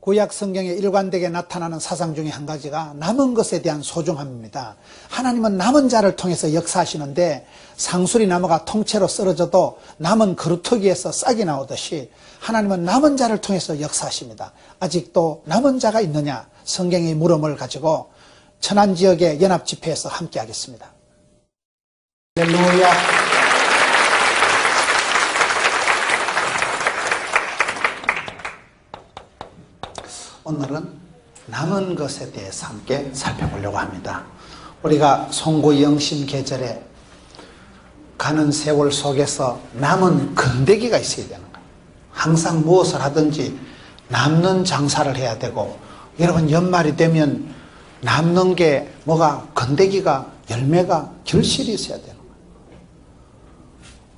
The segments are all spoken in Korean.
구약 성경에 일관되게 나타나는 사상 중에 한 가지가 남은 것에 대한 소중함입니다. 하나님은 남은 자를 통해서 역사하시는데 상수리 나무가 통째로 쓰러져도 남은 그루터기에서 싹이 나오듯이 하나님은 남은 자를 통해서 역사하십니다. 아직도 남은 자가 있느냐? 성경의 물음을 가지고 천안지역의 연합집회에서 함께 하겠습니다. 할렐루야. 오늘은 남은 것에 대해서 함께 살펴보려고 합니다. 우리가 송구 영신 계절에 가는 세월 속에서 남은 건더기가 있어야 되는 거예요. 항상 무엇을 하든지 남는 장사를 해야 되고, 여러분 연말이 되면 남는 게 뭐가 건더기가 열매가 결실이 있어야 되는 거예요.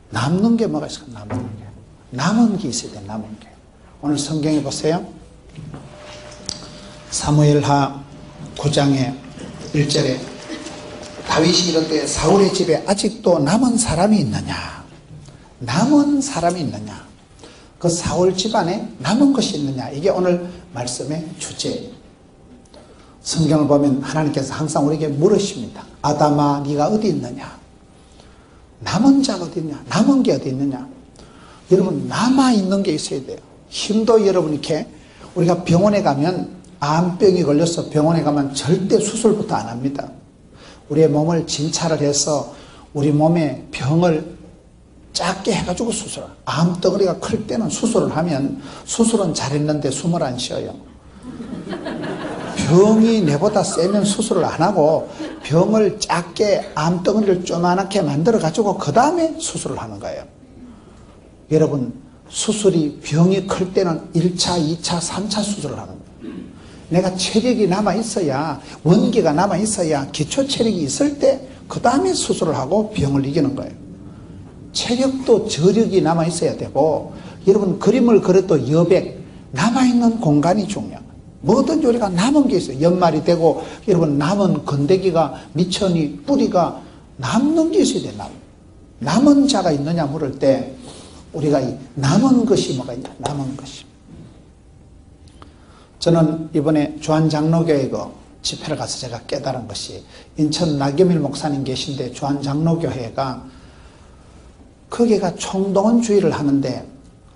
남는 게 뭐가 있을까? 남은 게 있어야 돼요. 남은 게. 오늘 성경에 보세요. 사무엘하 9장의 1절에 다윗이 이럴 때 사울의 집에 아직도 남은 사람이 있느냐? 남은 사람이 있느냐? 그 사울 집안에 남은 것이 있느냐? 이게 오늘 말씀의 주제예요. 성경을 보면 하나님께서 항상 우리에게 물으십니다. 아담아, 네가 어디 있느냐? 남은 자가 어디 있냐? 남은 게 어디 있느냐? 여러분, 남아있는 게 있어야 돼요. 힘도 여러분 이렇게 우리가 병원에 가면 암병이 걸려서 병원에 가면 절대 수술부터 안 합니다. 우리의 몸을 진찰을 해서 우리 몸의 병을 작게 해가지고 수술을. 암덩어리가 클 때는 수술을 하면 수술은 잘했는데 숨을 안 쉬어요. 병이 내보다 세면 수술을 안 하고 병을 작게 암덩어리를 조그맣게 만들어가지고 그 다음에 수술을 하는 거예요. 여러분, 수술이 병이 클 때는 1차, 2차, 3차 수술을 하는 거예요. 내가 체력이 남아있어야, 원기가 남아있어야 기초 체력이 있을 때 그 다음에 수술을 하고 병을 이기는 거예요. 체력도 저력이 남아있어야 되고, 여러분 그림을 그려도 여백, 남아있는 공간이 중요한 거예요. 뭐든지 우리가 남은 게 있어요. 연말이 되고 여러분 남은 건더기가, 미천이, 뿌리가 남는 게 있어야 돼요. 남은 자가 있느냐 물을 때 우리가 이 남은 것이 뭐가 있냐? 남은 것이. 저는 이번에 주한장로교회 집회를 가서 제가 깨달은 것이, 인천 나겸일 목사님 계신데 주한장로교회가 거기가 총동원주의를 하는데,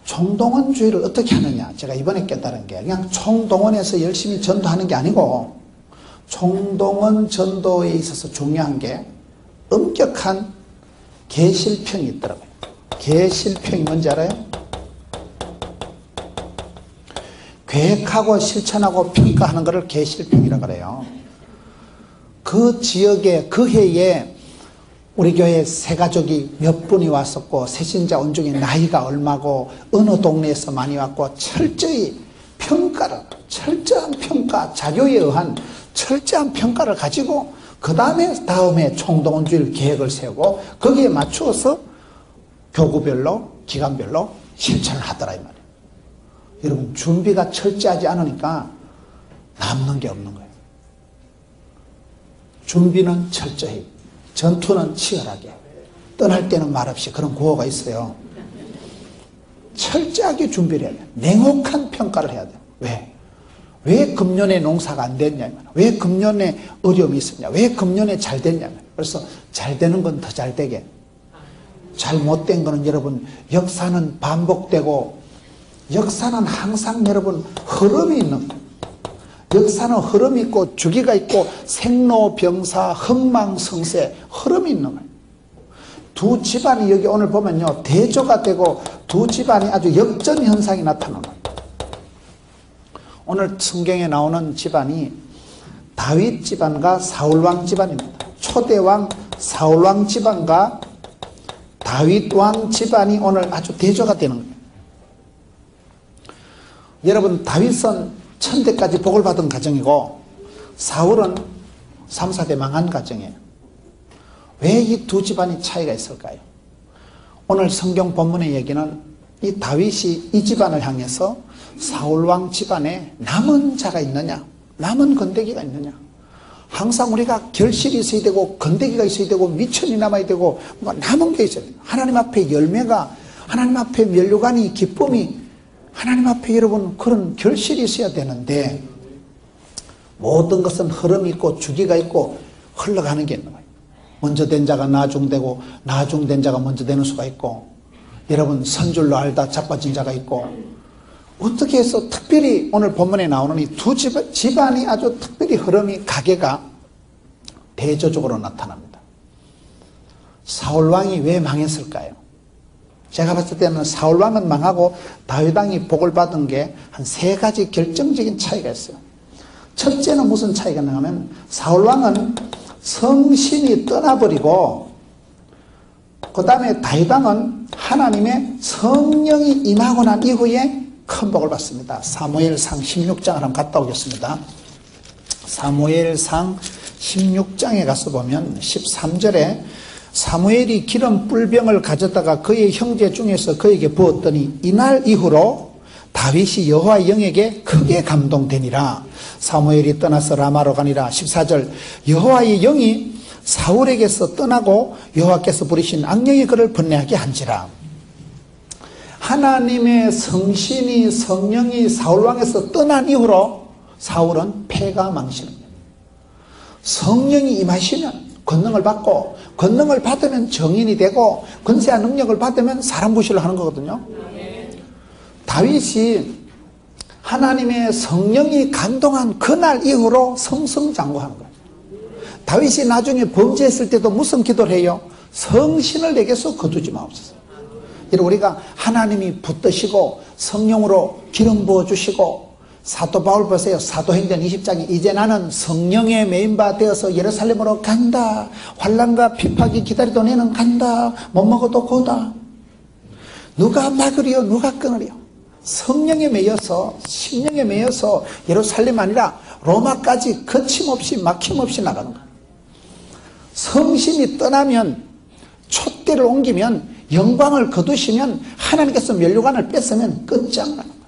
총동원주의를 어떻게 하느냐, 제가 이번에 깨달은 게 그냥 총동원해서 열심히 전도하는 게 아니고, 총동원 전도에 있어서 중요한 게 엄격한 계실평이 있더라고요. 계실평이 뭔지 알아요? 계획하고 실천하고 평가하는 것을 계실평이라고 그래요. 그 지역에, 그 해에 우리 교회 새 가족이 몇 분이 왔었고, 새신자 온 중에 나이가 얼마고, 어느 동네에서 많이 왔고, 철저히 평가를, 철저한 평가, 자료에 의한 철저한 평가를 가지고 그 다음에 총동원주의 계획을 세우고 거기에 맞추어서 교구별로, 기간별로 실천을 하더라 이 말이에요. 여러분, 준비가 철저하지 않으니까 남는 게 없는 거예요. 준비는 철저히, 전투는 치열하게, 떠날 때는 말없이, 그런 구호가 있어요. 철저하게 준비를 해야 돼요. 냉혹한 평가를 해야 돼요. 왜 금년에 농사가 안 됐냐, 왜 금년에 어려움이 있었냐, 왜 금년에 잘 됐냐. 그래서 잘 되는 건 더 잘 되게, 잘못된 거는 여러분, 역사는 반복되고, 역사는 항상 여러분 흐름이 있는 거예요. 역사는 흐름이 있고 주기가 있고 생로병사 흥망성쇠 흐름이 있는 거예요. 두 집안이 여기 오늘 보면요, 대조가 되고 두 집안이 아주 역전 현상이 나타나는 거예요. 오늘 성경에 나오는 집안이 다윗 집안과 사울왕 집안입니다. 초대왕 사울왕 집안과 다윗왕 집안이 오늘 아주 대조가 되는 거예요. 여러분, 다윗은 천대까지 복을 받은 가정이고 사울은 3, 4대 망한 가정이에요. 왜 이 두 집안이 차이가 있을까요? 오늘 성경 본문의 얘기는 이 다윗이 이 집안을 향해서 사울왕 집안에 남은 자가 있느냐, 남은 건더기가 있느냐. 항상 우리가 결실이 있어야 되고 건더기가 있어야 되고 미천이 남아야 되고 뭐 남은 게 있어야 돼요. 하나님 앞에 열매가, 하나님 앞에 면류관이, 기쁨이 하나님 앞에 여러분 그런 결실이 있어야 되는데 모든 것은 흐름이 있고 주기가 있고 흘러가는 게 있는 거예요. 먼저 된 자가 나중되고 나중된 자가 먼저 되는 수가 있고 여러분 선줄로 알다 자빠진 자가 있고 어떻게 해서 특별히 오늘 본문에 나오는 이 두 집안이 아주 특별히 흐름이 가게가 대조적으로 나타납니다. 사울왕이 왜 망했을까요? 제가 봤을 때는 사울왕은 망하고 다윗왕이 복을 받은 게 한 세 가지 결정적인 차이가 있어요. 첫째는 무슨 차이가 나냐면 사울왕은 성신이 떠나버리고 그 다음에 다윗왕은 하나님의 성령이 임하고 난 이후에 큰 복을 받습니다. 사무엘상 16장을 한번 갔다 오겠습니다. 사무엘상 16장에 가서 보면 13절에 사무엘이 기름 뿔병을 가져다가 그의 형제 중에서 그에게 부었더니 이날 이후로 다윗이 여호와의 영에게 크게 감동되니라. 사무엘이 떠나서 라마로 가니라. 14절 여호와의 영이 사울에게서 떠나고 여호와께서 부리신 악령이 그를 번뇌하게 한지라. 하나님의 성신이 성령이 사울왕에서 떠난 이후로 사울은 패가 망신합니다. 성령이 임하시면 권능을 받고 권능을 받으면 정인이 되고 권세와 능력을 받으면 사람 부시를 하는 거거든요. 다윗이 하나님의 성령이 감동한 그날 이후로 성성장구하는 거예요. 다윗이 나중에 범죄했을 때도 무슨 기도를 해요? 성신을 내게서 거두지 마옵소서. 여러분 우리가 하나님이 붙드시고 성령으로 기름 부어주시고 사도 바울 보세요. 사도행전 20장에 이제 나는 성령에 메인바 되어서 예루살렘으로 간다. 환난과 핍박이 기다리던 애는 간다. 못 먹어도 고다. 누가 막으리요 누가 끊으리요. 성령에 매여서 심령에 매여서 예루살렘 아니라 로마까지 거침없이 막힘없이 나가는 거예요. 성신이 떠나면 촛대를 옮기면 영광을 거두시면 하나님께서 면류관을 뺏으면 끝장나는 거예요.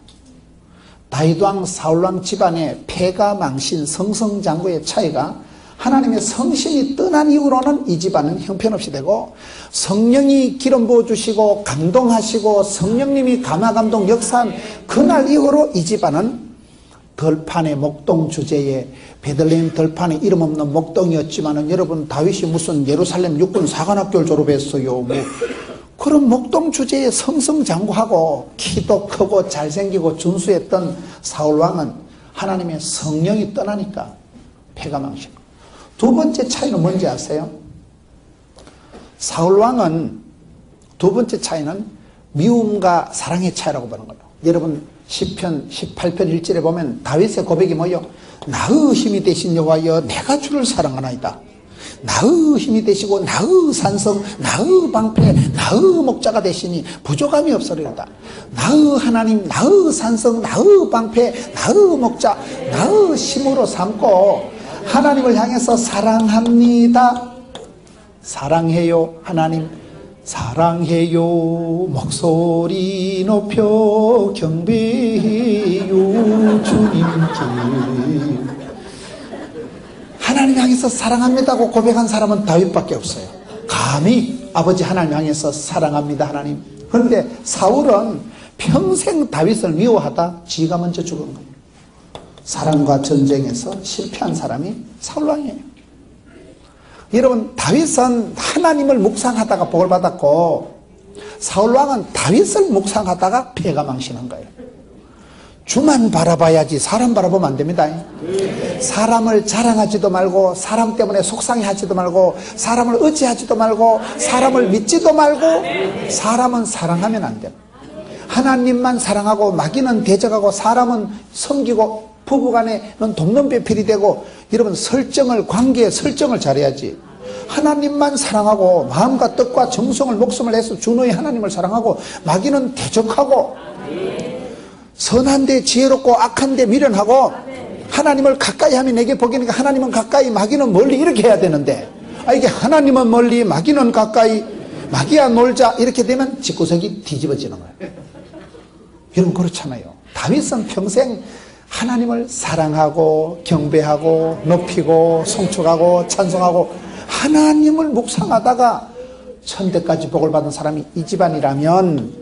다윗왕 사울왕 집안의 패가 망신 성성장구의 차이가 하나님의 성신이 떠난 이후로는 이 집안은 형편없이 되고 성령이 기름 부어주시고 감동하시고 성령님이 감화감동 역사한 그날 이후로 이 집안은 들판의 목동 주제에 베들레헴 들판에 이름 없는 목동이었지만은 여러분 다윗이 무슨 예루살렘 육군 사관학교를 졸업했어요. 뭐 그런 목동 주제에 성성장구하고 키도 크고 잘생기고 준수했던 사울왕은 하나님의 성령이 떠나니까 패가 망신. 두 번째 차이는 뭔지 아세요? 사울왕은 두 번째 차이는 미움과 사랑의 차이라고 보는 거예요. 여러분 시편 18편 1절에 보면 다윗의 고백이 뭐예요? 나의 힘이 되신 여호와여 내가 주를 사랑하나이다. 나의 힘이 되시고 나의 산성 나의 방패 나의 목자가 되시니 부족함이 없으리로다. 나의 하나님 나의 산성 나의 방패 나의 목자 나의 힘으로 삼고 하나님을 향해서 사랑합니다. 사랑해요 하나님 사랑해요 목소리 높여 경배해요 주님께. 하나님 향해서 사랑합니다고 고백한 사람은 다윗밖에 없어요. 감히 아버지 하나님 향해서 사랑합니다 하나님. 그런데 사울은 평생 다윗을 미워하다 지가 먼저 죽은 거예요. 사랑과 전쟁에서 실패한 사람이 사울왕이에요. 여러분 다윗은 하나님을 묵상하다가 복을 받았고 사울왕은 다윗을 묵상하다가 패가 망신한 거예요. 주만 바라봐야지 사람 바라보면 안 됩니다. 사람을 자랑하지도 말고 사람 때문에 속상해하지도 말고 사람을 의지하지도 말고 사람을 믿지도 말고 사람은 사랑하면 안 돼요. 하나님만 사랑하고 마귀는 대적하고 사람은 섬기고 부부간에는 돕는 배필이 되고 여러분 설정을 관계의 설정을 잘해야지. 하나님만 사랑하고 마음과 뜻과 정성을 목숨을 내서 준호의 하나님을 사랑하고 마귀는 대적하고 선한데 지혜롭고 악한데 미련하고 하나님을 가까이 하면 내게 복이니까 하나님은 가까이 마귀는 멀리 이렇게 해야 되는데 이게 하나님은 멀리 마귀는 가까이 마귀야 놀자 이렇게 되면 집구석이 뒤집어지는 거예요. 여러분 그렇잖아요. 다윗은 평생 하나님을 사랑하고 경배하고 높이고 송축하고 찬송하고 하나님을 묵상하다가 천대까지 복을 받은 사람이 이 집안이라면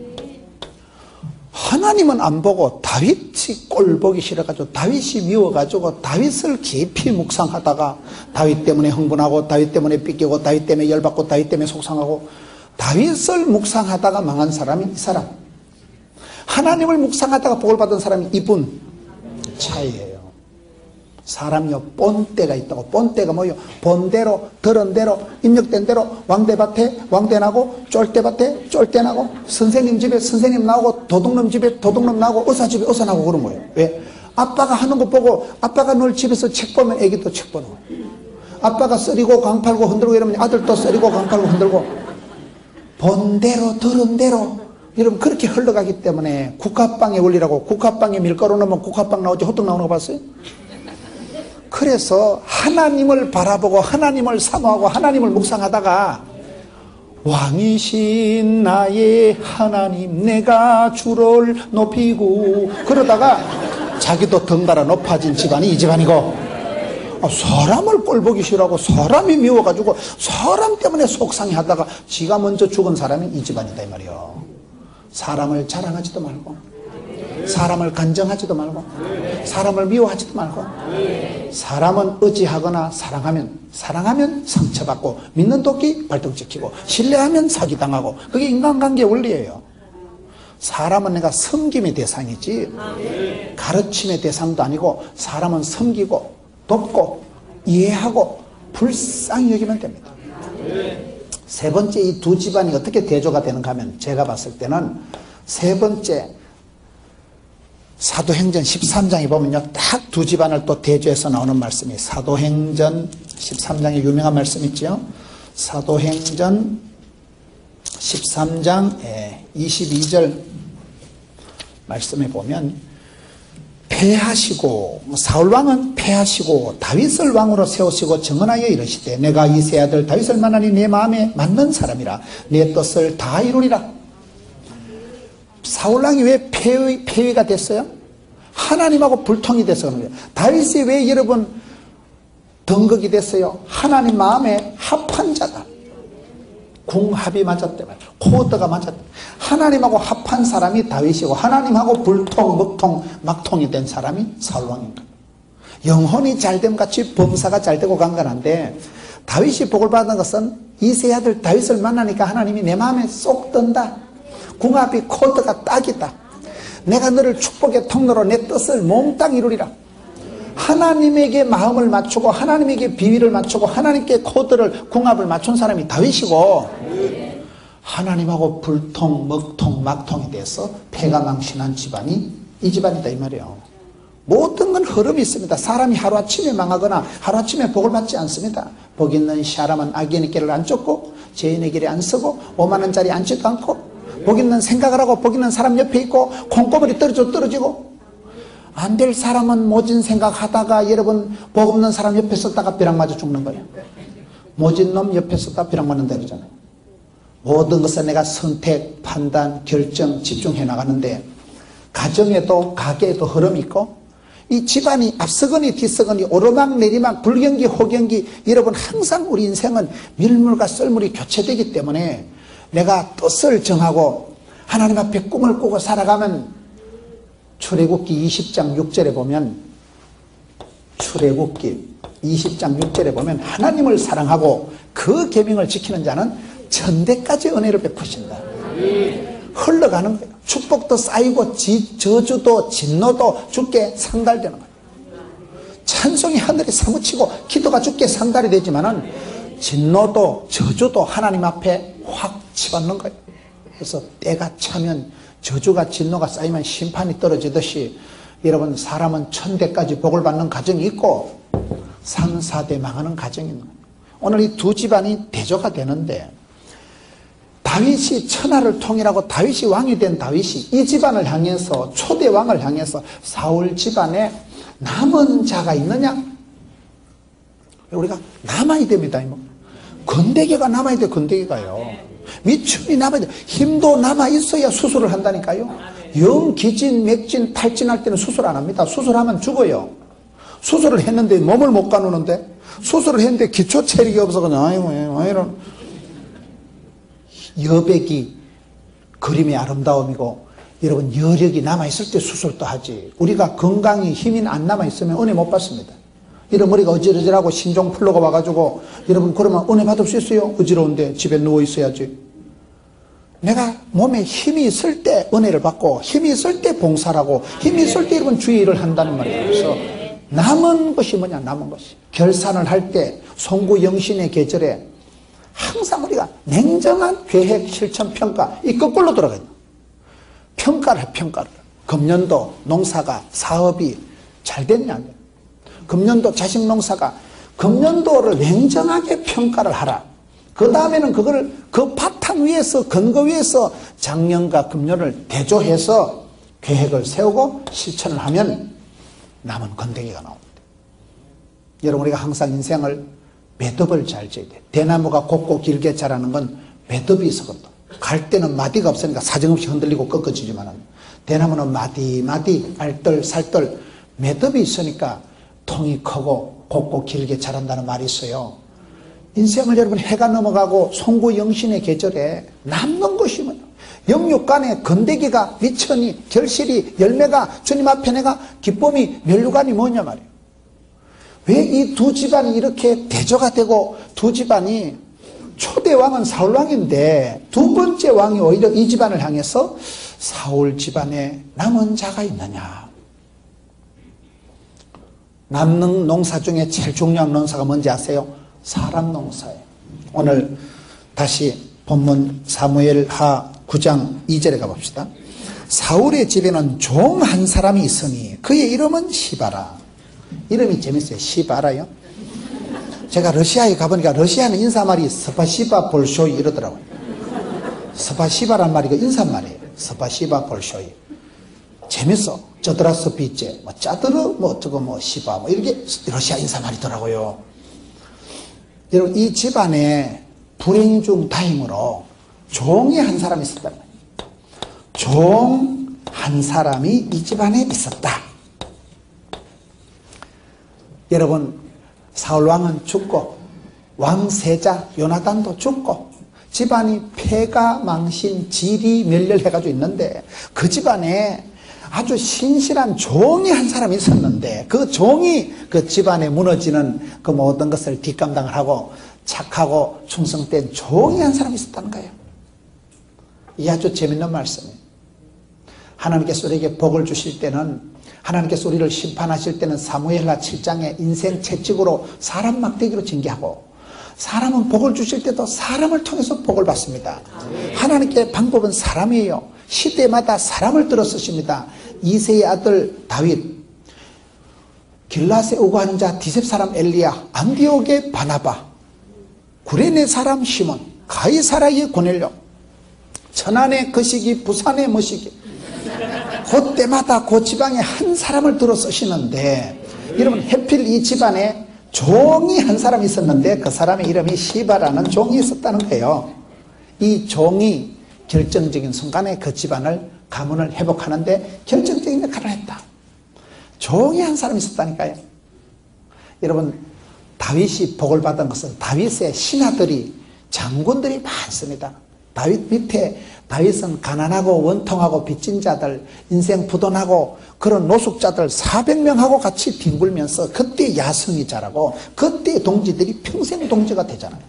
하나님은 안 보고 다윗이 꼴 보기 싫어가지고 다윗이 미워가지고 다윗을 깊이 묵상하다가 다윗 때문에 흥분하고 다윗 때문에 삐끼고 다윗 때문에 열받고 다윗 때문에 속상하고 다윗을 묵상하다가 망한 사람이 이 사람. 하나님을 묵상하다가 복을 받은 사람이 이분. 차이예요. 사람이요 본때가 있다고. 본때가 뭐요? 본대로 들은 대로 입력된 대로 왕대밭에 왕대나고 쫄대밭에 쫄대나고 선생님 집에 선생님 나오고 도둑놈 집에 도둑놈 나오고 의사 집에 의사 나오고 그런 거예요. 왜? 아빠가 하는 거 보고 아빠가 늘 집에서 책 보면 애기도 책 보는 거예요. 아빠가 쓰리고 강팔고 흔들고 이러면 아들도 쓰리고 강팔고 흔들고 본대로 들은 대로 여러분 그렇게 흘러가기 때문에 국화빵의 원리라고. 국화빵에 밀가루 넣으면 국화빵 나오지 호떡 나오는 거 봤어요? 그래서 하나님을 바라보고 하나님을 사모하고 하나님을 묵상하다가 왕이신 나의 하나님 내가 주를 높이고 그러다가 자기도 덩달아 높아진 집안이 이 집안이고 사람을 꼴보기 싫어하고 사람이 미워가지고 사람 때문에 속상해하다가 지가 먼저 죽은 사람이 이 집안이다 이 말이요. 사람을 자랑하지도 말고 사람을 간정하지도 말고 사람을 미워하지도 말고 사람은 의지하거나 사랑하면 상처받고 믿는 도끼 발등 찍히고 신뢰하면 사기당하고 그게 인간관계의 원리예요. 사람은 내가 섬김의 대상이지 가르침의 대상도 아니고 사람은 섬기고 돕고 이해하고 불쌍히 여기면 됩니다. 세 번째 이 두 집안이 어떻게 대조가 되는가 하면 제가 봤을 때는 세 번째 사도행전 13장에 보면요 딱 두 집안을 또 대조해서 나오는 말씀이 사도행전 13장에 유명한 말씀 있죠. 사도행전 13장 22절 말씀에 보면 패하시고 사울왕은 패하시고 다윗을 왕으로 세우시고 정언하여 이르시되 내가 이 세 아들 다윗을 만나니 내 마음에 맞는 사람이라 내 뜻을 다 이루리라. 사울왕이 왜 폐위가 됐어요? 하나님하고 불통이 돼서 그런 거예요. 다윗이 왜 여러분 덩극이 됐어요? 하나님 마음에 합한 자다. 궁합이 맞았대. 코드가 맞았대. 하나님하고 합한 사람이 다윗이고 하나님하고 불통, 먹통, 막통이 된 사람이 사울왕인가. 영혼이 잘됨 같이 범사가 잘되고 강건한데 다윗이 복을 받은 것은 이 세 아들 다윗을 만나니까 하나님이 내 마음에 쏙 든다. 궁합이 코드가 딱이다. 내가 너를 축복의 통로로 내 뜻을 몽땅 이루리라. 하나님에게 마음을 맞추고 하나님에게 비위를 맞추고 하나님께 코드를 궁합을 맞춘 사람이 다윗이고 하나님하고 불통, 먹통, 막통이 돼서 패가 망신한 집안이 이 집안이다 이 말이에요. 모든 건 흐름이 있습니다. 사람이 하루아침에 망하거나 하루아침에 복을 받지 않습니다. 복 있는 사람은 악인의 길을 안 쫓고 죄인의 길에 안 서고 5만 원짜리 앉지도 않고 복 있는 생각을 하고 복 있는 사람 옆에 있고 콩고물이 떨어지고 안 될 사람은 모진 생각하다가 여러분 복 없는 사람 옆에 섰다가 벼락 맞아 죽는 거예요. 모진 놈 옆에 섰다가 벼락 맞는다 그러잖아요. 모든 것을 내가 선택, 판단, 결정, 집중해 나가는데 가정에도 가게에도 흐름이 있고 이 집안이 앞서거니 뒤서거니 오르막 내리막 불경기 호경기 여러분 항상 우리 인생은 밀물과 썰물이 교체되기 때문에 내가 뜻을 정하고 하나님 앞에 꿈을 꾸고 살아가면 출애굽기 20장 6절에 보면 출애굽기 20장 6절에 보면 하나님을 사랑하고 그 계명을 지키는 자는 천대까지 은혜를 베푸신다. 흘러가는 거예요. 축복도 쌓이고 저주도 진노도 주께 상달되는 거예요. 찬송이 하늘에 사무치고 기도가 주께 상달이 되지만은 진노도 저주도 하나님 앞에 확 치받는 거예요. 그래서 때가 차면 저주가 진노가 쌓이면 심판이 떨어지듯이 여러분 사람은 천대까지 복을 받는 가정이 있고 3, 4대 망하는 가정이 있는 거예요. 오늘 이 두 집안이 대조가 되는데 다윗이 천하를 통일하고 다윗이 왕이 된 다윗이 이 집안을 향해서 초대 왕을 향해서 사울 집안에 남은 자가 있느냐? 우리가 남아야 됩니다. 건더기가 남아야 돼. 건더기가요. 미천이 남아야 돼. 힘도 남아있어야 수술을 한다니까요. 영 기진, 맥진, 탈진할 때는 수술 안 합니다. 수술하면 죽어요. 수술을 했는데 몸을 못 가누는데 수술을 했는데 기초 체력이 없어 그냥 아이고 이런 여백이 그림의 아름다움이고 여러분, 여력이 남아있을 때 수술도 하지. 우리가 건강이 힘이 안 남아있으면 은혜 못 받습니다. 이런 머리가 어지러지라고 신종 플러가 와가지고, 여러분, 그러면 은혜 받을 수 있어요? 어지러운데 집에 누워있어야지. 내가 몸에 힘이 있을 때 은혜를 받고, 힘이 있을 때 봉사를 하고, 힘이 있을 때 여러분 주의 일을 한다는 말이에요. 그래서 남은 것이 뭐냐, 남은 것이. 결산을 할 때, 송구 영신의 계절에 항상 우리가 냉정한 계획, 실천, 평가, 이 거꾸로 들어가요. 평가를 해, 평가를. 금년도 농사가, 사업이 잘 됐냐. 금년도 자식 농사가, 금년도를 냉정하게 평가를 하라. 그 다음에는 그거를 그 바탕 위에서, 근거 위에서 작년과 금년을 대조해서 계획을 세우고 실천을 하면 남은 건더기가 나옵니다. 여러분, 우리가 항상 인생을 매듭을 잘 지어야 돼. 대나무가 곱고 길게 자라는 건 매듭이 있었거든. 갈 때는 마디가 없으니까 사정없이 흔들리고 꺾어지지만, 대나무는 마디 알뜰 살뜰 매듭이 있으니까 통이 크고 곱고 길게 자란다는 말이 있어요. 인생을 여러분, 해가 넘어가고 송구 영신의 계절에 남는 것이 뭐냐, 영육간에 건더기가 미천이 결실이 열매가 주님 앞에 내가 기쁨이 면류관이 뭐냐 말이에요. 왜 이 두 집안이 이렇게 대조가 되고, 두 집안이, 초대 왕은 사울 왕인데 두 번째 왕이 오히려 이 집안을 향해서 사울 집안에 남은 자가 있느냐. 남는 농사 중에 제일 중요한 농사가 뭔지 아세요? 사람 농사예요. 오늘 다시 본문 사무엘하 9장 2절에 가봅시다. 사울의 집에는 종 한 사람이 있으니 그의 이름은 시바라. 이름이 재밌어요. 시바라요. 제가 러시아에 가보니까 러시아는 인사말이 스파시바 볼쇼이 이러더라고요. 스파시바란 말이 그 인사말이에요. 스파시바 볼쇼이. 재밌어. 쩌드라스피제, 뭐 짜드르, 뭐 어쩌고 뭐 시바, 뭐 이렇게 러시아 인사말이더라고요. 여러분, 이 집안에 불행 중 다행으로 종이 한 사람이 있었단 말이에요. 종 한 사람이 이 집안에 있었다. 여러분, 사울왕은 죽고 왕세자 요나단도 죽고 집안이 폐가 망신 지리 멸렬해가지고 있는데, 그 집안에 아주 신실한 종이 한 사람이 있었는데, 그 종이 그 집안에 무너지는 그 모든 것을 뒷감당을 하고 착하고 충성된 종이 한 사람이 있었다는 거예요. 이 아주 재밌는 말씀이에요. 하나님께서 우리에게 복을 주실 때는, 하나님께서 우리를 심판하실 때는 사무엘하 7장의 인생 채찍으로 사람 막대기로 징계하고, 사람은 복을 주실 때도 사람을 통해서 복을 받습니다. 하나님께 방법은 사람이에요. 시대마다 사람을 들어 쓰십니다. 이새의 아들 다윗, 길라세 오고 하는 자 디셉 사람 엘리야, 안디옥의 바나바, 구레네 사람 시몬, 가이사라의 고넬료, 천안의 거시기, 부산의 머시기, 그때마다 그 지방에 한 사람을 들어 쓰시는데, 여러분, 해필 이 집안에 종이 한 사람이 있었는데 그 사람의 이름이 시바라는 종이 있었다는 거예요. 이 종이 결정적인 순간에 그 집안을 가문을 회복하는데 결정적인 역할을 했다. 종이 한 사람이 있었다니까요. 여러분, 다윗이 복을 받은 것은 다윗의 신하들이, 장군들이 많습니다. 다윗 밑에, 다윗은 가난하고 원통하고 빚진 자들, 인생 부도나고 그런 노숙자들 400명하고 같이 뒹굴면서 그때 야성이 자라고 그때 동지들이 평생 동지가 되잖아요.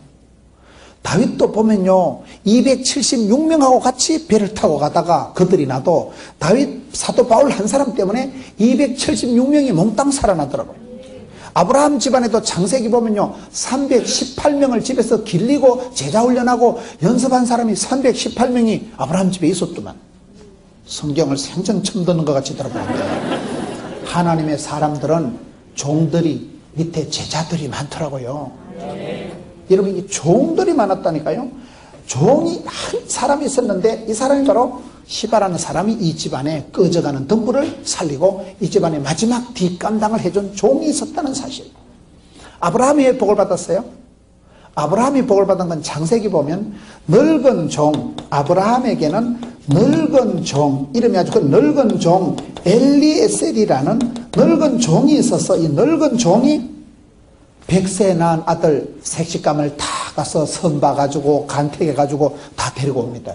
다윗도 보면요, 276명하고 같이 배를 타고 가다가 그들이 나도 다윗 사도 바울 한 사람 때문에 276명이 몽땅 살아나더라고요. 아브라함 집안에도 창세기 보면요, 318명을 집에서 길리고 제자훈련하고 연습한 사람이 318명이 아브라함 집에 있었더만. 성경을 생전 처음 듣는 것 같이 들어보는데, 하나님의 사람들은 종들이 밑에 제자들이 많더라고요. 여러분, 이 종들이 많았다니까요. 종이 한 사람이 있었는데 이 사람이 바로 시바라는 사람이 이 집안에 꺼져가는 등불을 살리고 이 집안의 마지막 뒷감당을 해준 종이 있었다는 사실. 아브라함이 왜 복을 받았어요? 아브라함이 복을 받은 건 창세기 보면 늙은 종, 아브라함에게는 늙은 종, 이름이 아주 그 늙은 종 엘리에셀이라는 늙은 종이 있어서 이 늙은 종이 100세 낳은 아들 색식감을 다 가서 선봐가지고 간택해가지고 다 데리고 옵니다.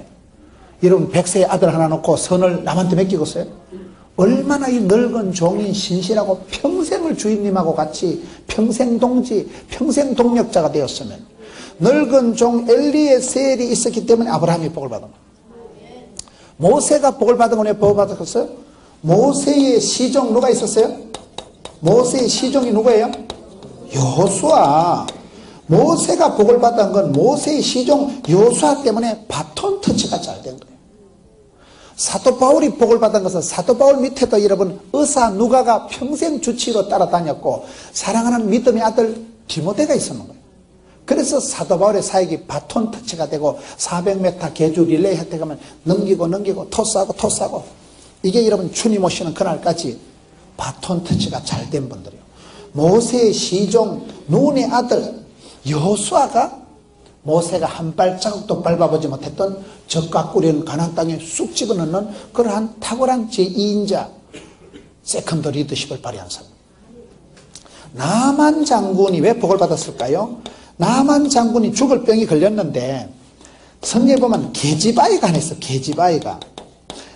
여러분 100세의 아들 하나 놓고 선을 남한테 맡기겠어요? 얼마나 이 늙은 종이 신실하고 평생을 주인님하고 같이 평생 동지, 평생 동력자가 되었으면, 늙은 종 엘리에셀이 있었기 때문에 아브라함이 복을 받은 거예요. 모세가 복을 받은 건 왜 복을 받았겠어요? 모세의 시종 누가 있었어요? 모세의 시종이 누구예요? 여호수아. 모세가 복을 받은 건 모세의 시종 여호수아 때문에 바톤 터치가 잘 된 거예요. 사도 바울이 복을 받은 것은 사도 바울 밑에도 여러분 의사 누가가 평생 주치의로 따라다녔고 사랑하는 믿음의 아들 디모데가 있었는 거예요. 그래서 사도 바울의 사역이 바톤 터치가 되고 400m 계주 릴레이 할 때 가면 넘기고 토스하고 이게 여러분 주님 오시는 그날까지 바톤 터치가 잘 된 분들이에요. 모세의 시종 눈의 아들 여호수아가 모세가 한 발자국도 밟아보지 못했던 적과 꾸려는 가나안 땅에 쑥 집어넣는 그러한 탁월한 제2인자 세컨더 리더십을 발휘한 사람. 나만 장군이 왜 복을 받았을까요? 나만 장군이 죽을 병이 걸렸는데 성경에 보면 게지바이가 안 했어. 게지바이가.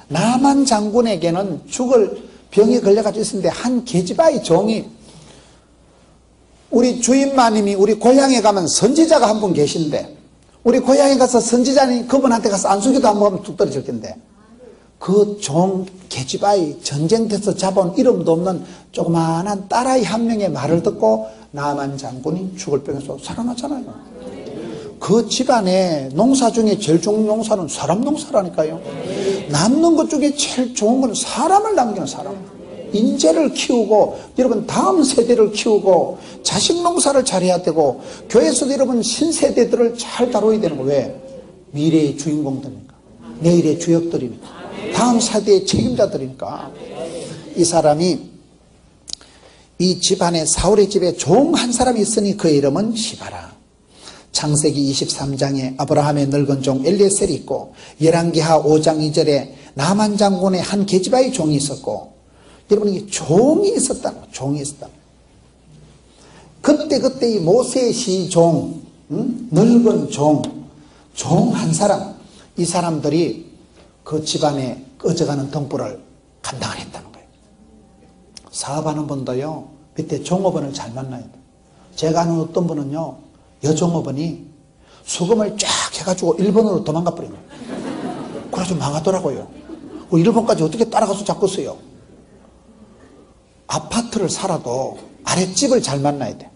나만 장군에게는 죽을 병이 걸려가지고 있었는데 한 게지바이 종이, 우리 주인마님이 우리 고향에 가면 선지자가 한 분 계신데 우리 고향에 가서 선지자님 그분한테 가서 안수기도 한 번 하면 뚝 떨어질 텐데 그 종 게지바이 전쟁터에서 잡아온 이름도 없는 조그마한 딸아이 한 명의 말을 듣고 나만 장군이 죽을 병에서 살아났잖아요. 그 집안에 농사 중에 제일 좋은 농사는 사람 농사라니까요. 남는 것 중에 제일 좋은 건 사람을 남기는 사람. 인재를 키우고 여러분 다음 세대를 키우고 자식 농사를 잘해야 되고 교회에서도 여러분 신세대들을 잘 다뤄야 되는 거예요. 왜? 미래의 주인공들이니까. 내일의 주역들이니까. 다음 세대의 책임자들이니까. 이 사람이 이 집안에 사울의 집에 종 한 사람이 있으니 그의 이름은 시바라. 창세기 23장에 아브라함의 늙은 종 엘리에셀이 있고 열왕기하 5장 2절에 나만 장군의 한 게지바의 종이 있었고, 여러분 이게 종이 있었다는 거예요. 종이 있었다는 거예요. 그때 이 모세의 시종, 늙은 종 한 사람, 이 사람들이 그 집안에 꺼져가는 등불을 감당을 했다는 거예요. 사업하는 분도요 밑에 종업원을 잘 만나야 돼요. 제가 아는 어떤 분은요 여종업원이 수금을 쫙 해가지고 일본으로 도망가 버린 거예요. 그래서 망하더라고요. 일본까지 어떻게 따라가서 잡고 있어요. 아파트를 살아도 아랫집을 잘 만나야 돼.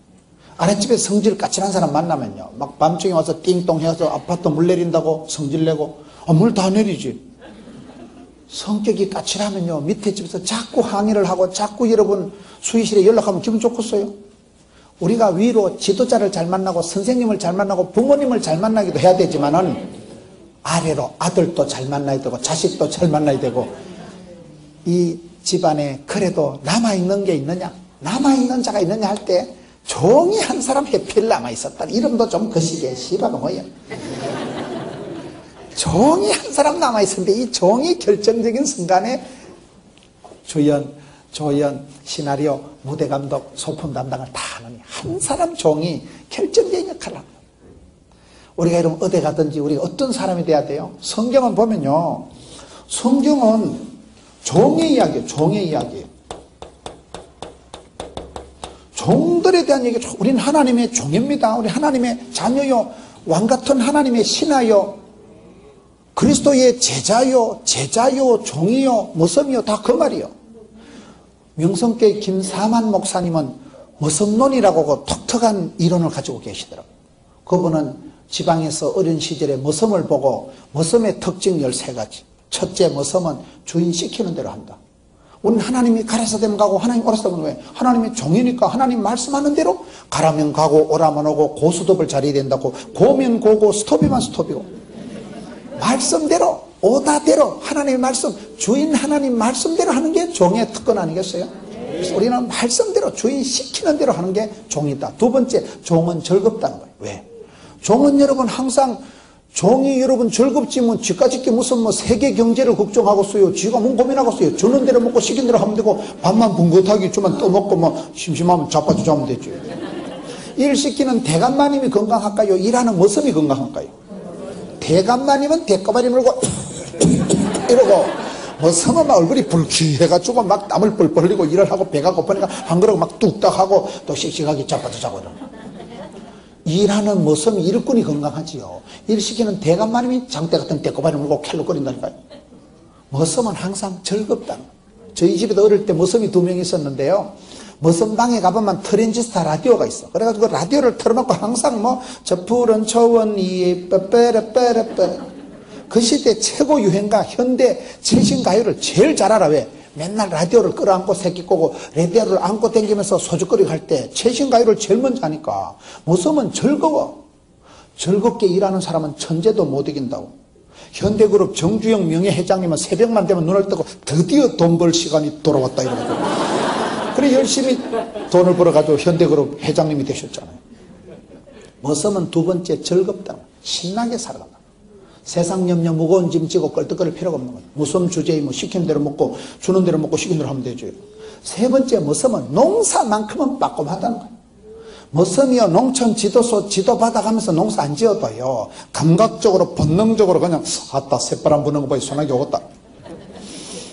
아랫집에 성질 까칠한 사람 만나면요 막 밤중에 와서 띵동 해서 아파트 물 내린다고 성질 내고, 물 다 내리지. 성격이 까칠하면요 밑에 집에서 자꾸 항의를 하고 자꾸 여러분 수의실에 연락하면 기분 좋겠어요. 우리가 위로 지도자를 잘 만나고 선생님을 잘 만나고 부모님을 잘 만나기도 해야 되지만은 아래로 아들도 잘 만나야 되고 자식도 잘 만나야 되고, 이 집안에 그래도 남아있는 게 있느냐, 남아있는 자가 있느냐 할 때 종이 한 사람 해필 남아있었다. 이름도 좀 거시기해. 시바가 뭐야. 종이 한 사람 남아있었는데 이 종이 결정적인 순간에 조연, 시나리오, 무대감독, 소품 담당을 다 하느니 한 사람 종이 결정적인 역할을 합니다. 우리가 이러면 어디 가든지 우리가 어떤 사람이 돼야 돼요? 성경은 보면요 성경은 종의 이야기예요. 종의 이야기. 종들에 대한 얘기. 우리는 하나님의 종입니다. 우리 하나님의 자녀요, 왕같은 하나님의 신하요, 그리스도의 제자요, 종이요, 모섬이요, 다 그 말이요. 명성교회 김사만 목사님은 모섬론이라고 그 독특한 이론을 가지고 계시더라고요. 그분은 지방에서 어린 시절에 모섬을 보고 모섬의 특징 13가지. 첫째, 모섬은 주인 시키는 대로 한다. 우리는 하나님이 가라사 되면 가고 하나님 오라사 되면 왜? 하나님이 종이니까 하나님 말씀하는 대로 가라면 가고 오라면 오고 고스톱을 잘해야 된다고, 고면 고고 스톱이면 스톱이고, 말씀대로 오다대로 하나님의 말씀, 주인 하나님 말씀대로 하는 게 종의 특권 아니겠어요? 그래서 우리는 말씀대로 주인 시키는 대로 하는 게 종이다. 두 번째, 종은 즐겁다는 거예요. 왜? 종은 여러분 항상 종이 여러분 즐겁지 뭐 쥐까짓게 무슨 뭐 세계 경제를 걱정하고 써요. 쥐가 뭔 고민하고 써요. 주는 대로 먹고 시킨 대로 하면 되고 밥만 붕긋하게 주면 떠먹고 뭐 심심하면 자빠져 자면 되죠. 일 시키는 대감마님이 건강할까요? 일하는 모습이 건강할까요? 대감마님은 대가발이 물고 이러고 머슴은 막 얼굴이 불쾌해가지고 막 땀을 뻘뻘 흘리고 일을 하고 배가 고프니까 한 그릇 막 뚝딱 하고 또 씩씩하게 자빠져 자고 이러고. 일하는 머슴이 일꾼이 건강하지요. 일 시키는 대감마님이 장대 같은 대꼬바리 물고 켈로거린다니까요. 머슴은 항상 즐겁다는 거예요. 저희 집에도 어릴 때 머슴이 2명 있었는데요. 머슴방에 가보면 트랜지스타 라디오가 있어. 그래가지고 라디오를 틀어놓고 항상 뭐 저 푸른 초원이 빼빼레빼레빼 그 시대 최고 유행가 현대 최신 가요를 제일 잘 알아. 왜? 맨날 라디오를 끌어안고 새끼 꼬고 라디오를 안고 댕기면서 소주거리 할 때 최신 가요를 제일 먼저 하니까 머슴은 즐거워. 즐겁게 일하는 사람은 천재도 못 이긴다고. 현대그룹 정주영 명예회장님은 새벽만 되면 눈을 뜨고 드디어 돈 벌 시간이 돌아왔다 이러거든요. 그래 열심히 돈을 벌어가지고 현대그룹 회장님이 되셨잖아요. 머슴은 2번째 즐겁다. 신나게 살아간다. 세상 염려 무거운 짐 지고 껄떡거릴 필요가 없는 거예요. 무슨 주제에 뭐 시키는 대로 먹고 주는 대로 먹고 시키는 대로 하면 되죠. 3번째 머슴은 농사만큼은 빠꼼하다는 거예요. 머슴이요 농촌 지도소 지도 받아가면서 농사 안 지어도요 감각적으로 본능적으로 그냥 아따 새바람 부는 거 보니 소나기 오겠다.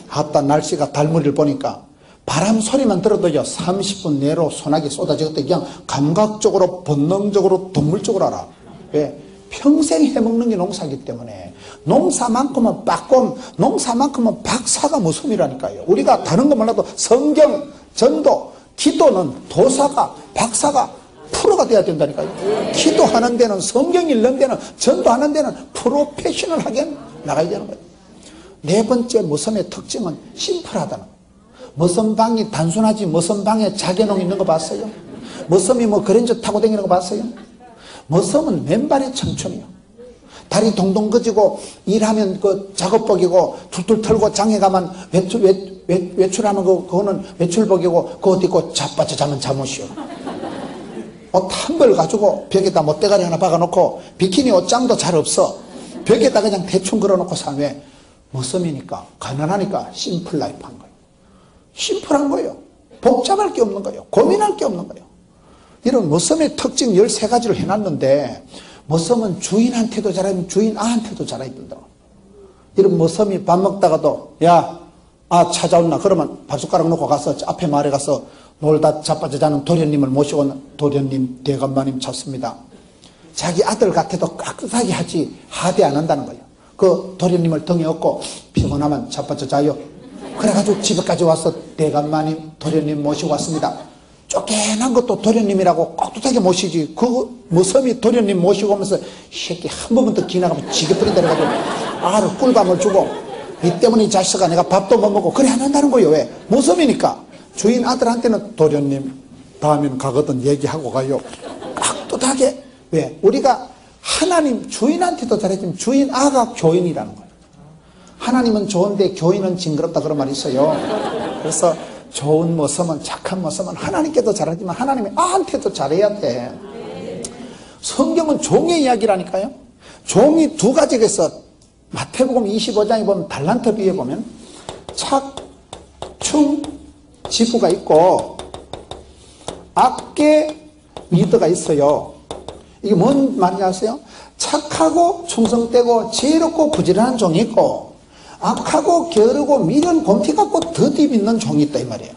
아따 날씨가 달무리를 보니까 바람 소리만 들어도요 30분 내로 소나기 쏟아지겠다. 그냥 감각적으로 본능적으로 동물적으로 알아. 왜? 평생 해먹는 게 농사이기 때문에 농사만큼은 빠꼼 농사만큼은 박사가 머슴이라니까요. 우리가 다른 거 몰라도 성경 전도 기도는 도사가 박사가 프로가 돼야 된다니까요. 기도하는 데는 성경 읽는 데는 전도하는 데는 프로페셔널하게 나가야 되는 거예요. 4번째 머슴의 특징은 심플하다는 거예요. 머슴방이 단순하지 머슴방에 자개농 있는 거 봤어요? 머슴이 뭐 그랜저 타고 다니는 거 봤어요? 머슴은 맨발의 청춘이요. 다리 동동 그지고 일하면 그 작업복이고 툴툴 털고 장에 가면 외출하는 거 그거는 외출복이고 그거 입고 자빠져 자면 잠옷이요. 옷 한 벌 가지고 벽에다 못대가리 하나 박아놓고 비키니 옷장도 잘 없어. 벽에다 그냥 대충 걸어놓고 사는 왜? 머슴이니까 가난하니까 심플 라이프 한 거예요. 심플한 거예요. 복잡할 게 없는 거예요. 고민할 게 없는 거예요. 이런 머슴의 특징 13가지를 해놨는데 머슴은 주인한테도 잘하면 주인 아한테도 잘해준다. 이런 머슴이 밥 먹다가도 찾아온나 그러면 밥숟가락 놓고 가서 앞에 마을에 가서 놀다 자빠져 자는 도련님을 모시고 도련님 대감마님 찾습니다. 자기 아들 같아도 깍듯하게 하지 하대 안 한다는 거예요. 그 도련님을 등에 업고 피곤하면 자빠져 자요. 그래가지고 집에까지 와서 대감마님 도련님 모시고 왔습니다. 쫓겨난 것도 도련님이라고 깍듯하게 모시지. 그 머슴이 도련님 모시고 오면서 이 새끼 한 번만 더 기나가면 지게뿌린다 해가지고 알을 꿀밤을 주고 이 때문에 이 자식아 내가 밥도 못 먹고 그래 안 한다는 거예요. 왜? 머슴이니까. 주인 아들한테는 도련님 다음엔 가거든 얘기하고 가요. 깍듯하게. 왜? 우리가 하나님 주인한테도 잘해주면 주인 아가 교인이라는 거예요. 하나님은 좋은데 교인은 징그럽다 그런 말이 있어요. 그래서 좋은 머슴은 착한 머슴은 하나님께도 잘하지만 하나님이 아한테도 잘해야 돼. 성경은 종의 이야기라니까요. 종이 2가지가 있어. 마태복음 25장에 보면 달란트 비유에 보면 착, 충, 지부가 있고 악계, 리더가 있어요. 이게 뭔 말인지 아세요? 착하고 충성되고 지혜롭고 부지런한 종이 있고 악하고 게으르고 미련 곰피 같고 더디 있는 종이 있다 이 말이에요.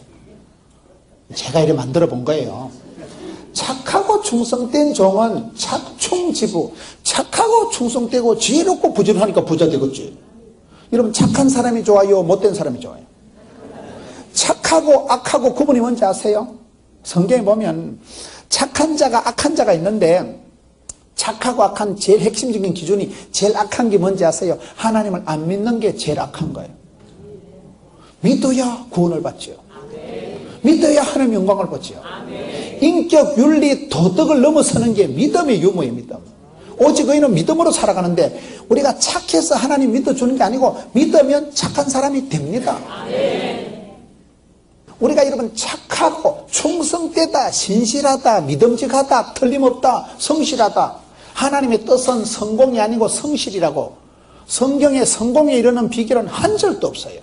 제가 이렇게 만들어 본 거예요. 착하고 충성된 종은 착충지부. 착하고 충성되고 지혜롭고 부지런하니까 부자 되겠지. 여러분 착한 사람이 좋아요? 못된 사람이 좋아요? 착하고 악하고 구분이 뭔지 아세요? 성경에 보면 착한 자가 악한 자가 있는데 착하고 악한 제일 핵심적인 기준이 제일 악한 게 뭔지 아세요? 하나님을 안 믿는 게 제일 악한 거예요. 믿어야 구원을 받지요. 믿어야 하나님 영광을 받지요. 인격, 윤리, 도덕을 넘어서는 게 믿음의 유무예요. 믿음. 오직 의인은 믿음으로 살아가는데 우리가 착해서 하나님 믿어주는 게 아니고 믿으면 착한 사람이 됩니다. 우리가 여러분 착하고 충성되다, 신실하다, 믿음직하다, 틀림없다, 성실하다. 하나님의 뜻은 성공이 아니고 성실이라고. 성경에 성공에 이르는 비결은 한 절도 없어요.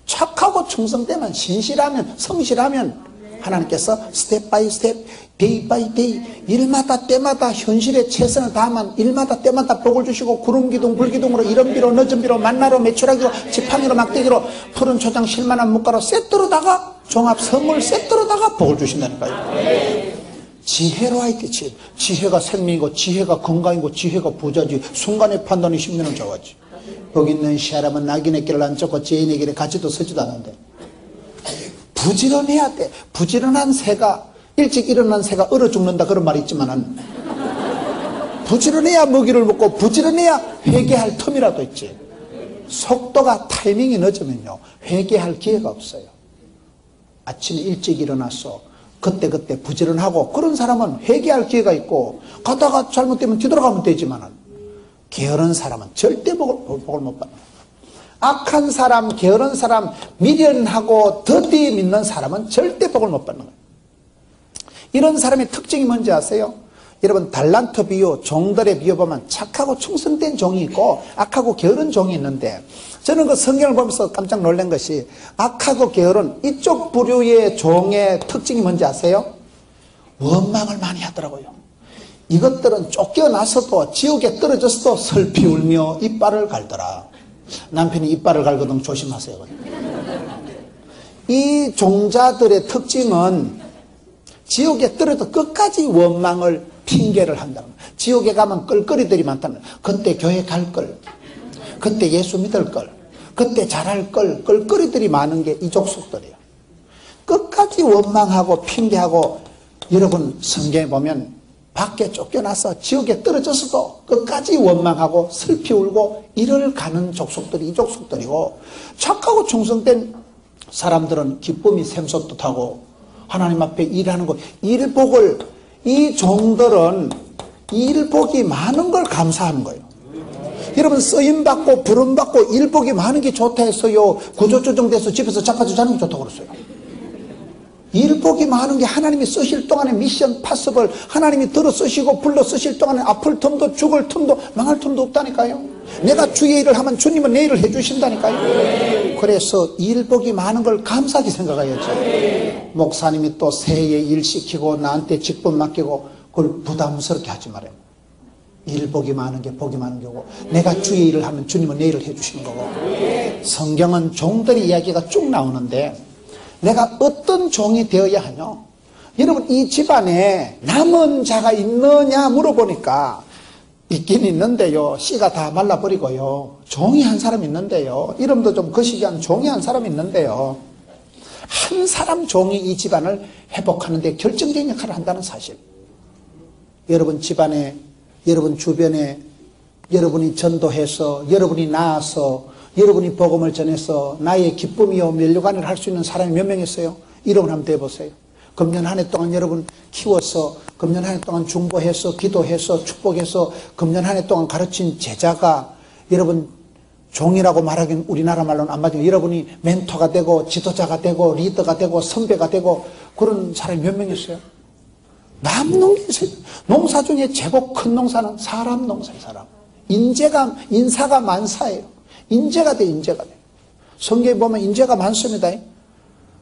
착하고 충성되면, 신실하면, 성실하면 하나님께서 스텝 바이 스텝, 데이 바이 데이, 일마다 때마다 현실에 최선을 다하면 일마다 때마다 복을 주시고 구름기둥 불기둥으로 이른비로 늦은비로 만나로 메추라기로 지팡이로 막대기로 푸른 초장 실만한 물가로 세트로다가 종합 선물 세트로다가 복을 주신다니까요. 지혜로 하이게 지혜가 생명이고 지혜가 건강이고 지혜가 부자지. 순간의 판단이 10년을 좋아하지. 거기 있는 사람은 낙인의 길을 안 쫓고 죄인의 길에 같이도 서지도 않는데 부지런해야 돼. 부지런한 새가, 일찍 일어난 새가 얼어 죽는다 그런 말이 있지만은 부지런해야 먹이를 먹고 부지런해야 회개할 틈이라도 있지. 속도가 타이밍이 늦으면요 회개할 기회가 없어요. 아침에 일찍 일어나서 그때 부지런하고 그런 사람은 회개할 기회가 있고 가다가 잘못되면 뒤돌아가면 되지만은 게으른 사람은 절대 복을 못 받는 거예요. 악한 사람, 게으른 사람, 미련하고 더디 믿는 사람은 절대 복을 못 받는 거예요. 이런 사람의 특징이 뭔지 아세요? 여러분 달란트 비유, 종들의 비유 보면 착하고 충성된 종이 있고 악하고 게으른 종이 있는데 저는 그 성경을 보면서 깜짝 놀란 것이 악하고 게으른 이쪽 부류의 종의 특징이 뭔지 아세요? 원망을 많이 하더라고요. 이것들은 쫓겨나서도 지옥에 떨어졌어도 슬피 울며 이빨을 갈더라. 남편이 이빨을 갈거든 조심하세요. 이 종자들의 특징은 지옥에 떨어져 끝까지 원망을 핑계를 한다는 거예요. 지옥에 가면 끌거리들이 많다는 거예요. 그때 교회 갈 걸, 그때 예수 믿을 걸, 그때 잘할 걸, 끌거리들이 많은 게 이 족속들이에요. 끝까지 원망하고 핑계하고, 여러분 성경에 보면 밖에 쫓겨나서 지옥에 떨어졌어도 끝까지 원망하고 슬피 울고 이를 가는 족속들이 이 족속들이고, 착하고 충성된 사람들은 기쁨이 샘솟듯하고 하나님 앞에 일하는 거, 일복을, 이 종들은 일복이 많은 걸 감사하는 거예요. 여러분 쓰임받고 부름받고 일복이 많은 게 좋다 했어요? 구조조정돼서 집에서 자빠져 자는 게 좋다고 그랬어요. 일복이 많은 게 하나님이 쓰실 동안에 미션 파섭을 하나님이 들어 쓰시고 불러 쓰실 동안에 아플 틈도 죽을 틈도 망할 틈도 없다니까요. 내가 주의 일을 하면 주님은 내 일을 해주신다니까요. 그래서 일복이 많은 걸 감사하게 생각해야죠. 목사님이 또 새해 일 시키고 나한테 직분 맡기고 그걸 부담스럽게 하지 말아요. 일복이 많은 게 복이 많은 거고, 내가 주의 일을 하면 주님은 내 일을 해주시는 거고. 성경은 종들의 이야기가 쭉 나오는데 내가 어떤 종이 되어야 하냐? 여러분 이 집안에 남은 자가 있느냐 물어보니까 있긴 있는데요, 씨가 다 말라버리고요, 종이 한 사람 있는데요, 이름도 좀 거시기 한 종이 한 사람 있는데요, 한 사람 종이 이 집안을 회복하는 데 결정적인 역할을 한다는 사실. 여러분 집안에, 여러분 주변에, 여러분이 전도해서, 여러분이 나아서, 여러분이 복음을 전해서 나의 기쁨이요 면류관을 할 수 있는 사람이 몇 명 있어요? 이름을 한번 대보세요. 금년 한 해 동안 여러분 키워서, 금년 한 해 동안 중보해서, 기도해서, 축복해서, 금년 한 해 동안 가르친 제자가, 여러분 종이라고 말하기는 우리나라 말로는 안 맞지만 여러분이 멘토가 되고 지도자가 되고 리더가 되고 선배가 되고 그런 사람이 몇 명 있어요? 농사 중에 제법 큰 농사는 사람 농사예요. 사람. 인사가 만사예요. 인재가 돼. 성경에 보면 인재가 많습니다.